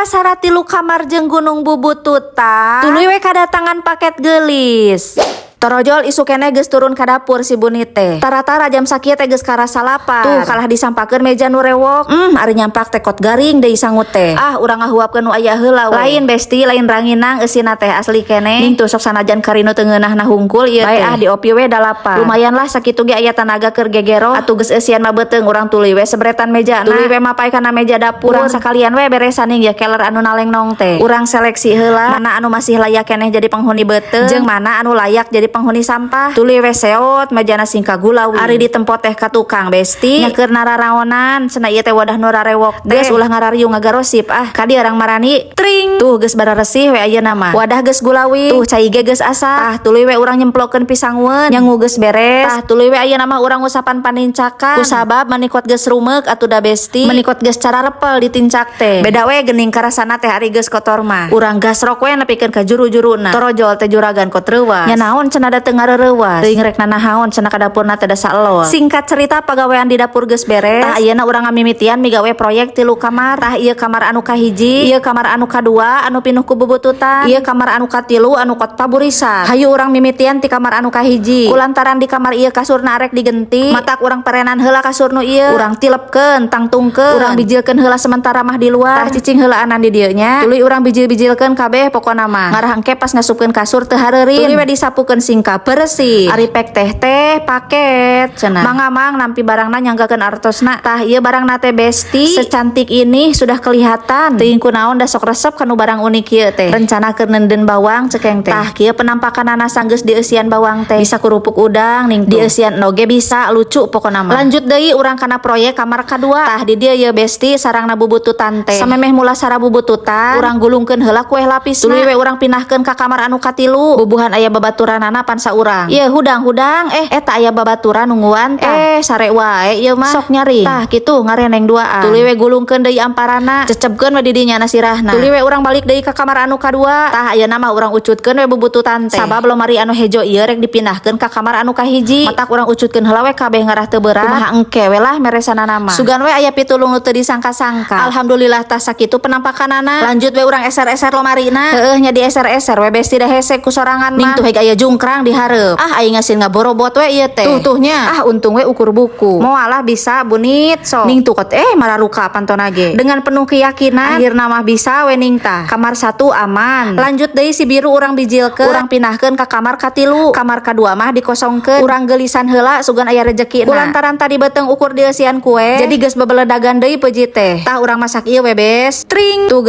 Sarasara tilu kamar jeung Gunung Bubututan. Tuluy we kadatangan paket gelis. Torojol isu kene geus turun ka dapur si Bunit teh. Tara-tara jam sakieu teh geus karasa lapar. Tuh kalah disampakeun meja nu rewok. Ari nyampak teh kot garing deui sangut teh. Urang ngahuapkeun nu aya heula we. Lain besti lain ranginang eusina teh asli kene. Ning tusok sanajan karino teu ngeunahna hungkul ieu teh. Bae diopi we da lapar. Lumayan lah sakitu ge aya tanaga keur gegero. Atuh geus eusian mah beuteung urang tuluy we sebretan meja. Tuluy we mapay kana meja dapur. Urang sakalian we beresan ning ya keler anu nalengnong teh. Urang seleksi heula mana anu masih layak keneh jadi penghuni beuteung jeung mana anu layak jadi penghuni sampah. Tuluy we seot majana singka gulawi. Ari ditempot teh ka tukang besti nyakeun nararaonan cenah ieu teh wadah nu rarewok geus ulah ngarariung ngagarosip kadi orang marani tring tuh geus bararesih we ayeuna mah wadah geus gulawi tuh cai ge geus asa tuluy we urang nyemplokeun pisangweun nyangu geus beres tuluy we ayeuna mah urang usapan panincakan kusabab manikot geus rumeuk atuh da besti manikot geus cara repel ditincak teh beda we geuning karasana teh ari geus kotor mah urang gasrok we nepikeun ka juru-juruna torojol teh juragan kot reuwas nya naon cenah da teu ngareurewas teuing rek nanahaon cenah ka dapurna teh da saelol singkat cerita pagawean di dapur geus beres tah ayeuna urang ngamimitian migawe proyek tilu kamar tah ieu kamar anu kahiji ieu kamar anu kadua anu pinuh ku bubututan ieu kamar anu katilu anu kot paburisan hayu urang mimitian ti kamar anu kahiji kulantaran di kamar ieu kasurna arek digenti matak urang perenan heula kasur nu ieu urang tilepkeun tangtungkeun urang bijilkeun heula sementara mah di luar tah cicing heulaanan di dieu nya tuluy urang bijil-bijilkeun kabeh pokona mah ngarah engke pas ngasupkeun kasur teu hareurin tuluy we disapukeun singka bersih ari pek teh paket cenah mangamang nampi barangna nyanggakeun artosna tah ieu barangna teh besti secantik ini sudah kelihatan teuing kunaon da sok resep kanu barang unik ieu teh rencana keur neudeun bawang cekeng teh tah kieu penampakanana sanggeus dieusian bawang teh bisa kerupuk udang ning dieusian oge bisa lucu pokona mah lanjut deui urang kana proyek kamar kadua tah di dieu ieu besti sarangna bubututan teh samemeh mula sara bubututan urang gulungkeun heula kueh lapisna tuluy we urang pinahkeun ka kamar anu katilu bubuhan aya babaturanana pan saurang ieu hudang-hudang eta aya babaturan nungguan sare wae ieu mah sok nyari tah kitu ngareneng duaan tuluy we gulungkeun deui amparana cecepkeun we di dinya sirahna tuluy we urang balik deui ka kamar anu kadua tah ayeuna mah urang ucutkeun we bubututan teh sabab lomari anu hejo ieu rek dipindahkeun ka kamar anu kahiji matak urang ucutkeun heula we kabeh ngarah teu beurah kumaha engke we lah meresanana mah sugan we aya pitulung nu teu disangka-sangka alhamdulillah tah sakitu penampakanana lanjut we urang eser-eser lomarina heueuh nya di eser-eser we besti da hesek ku sorangan mah ning tuh hege aya jungkrang di hareup aing ngasin ngaborobot we ieu teh tuh nya untung we ukur buku moalah bisa Bunit sok ning tukot mararuka pantona ge dengan penuh keyakinan akhirna mah bisa we ning tah kamar satu aman lanjut deui si biru urang bijilkeun urang pinahkeun ka kamar katilu kamar kadua mah dikosongkeun urang gelisan heula sugan aya rezekina kulantaran tadi beuteung ukur dieusian kue jadi geus babeledagan deui peujit teh tah urang masak ieu we bes tring tuh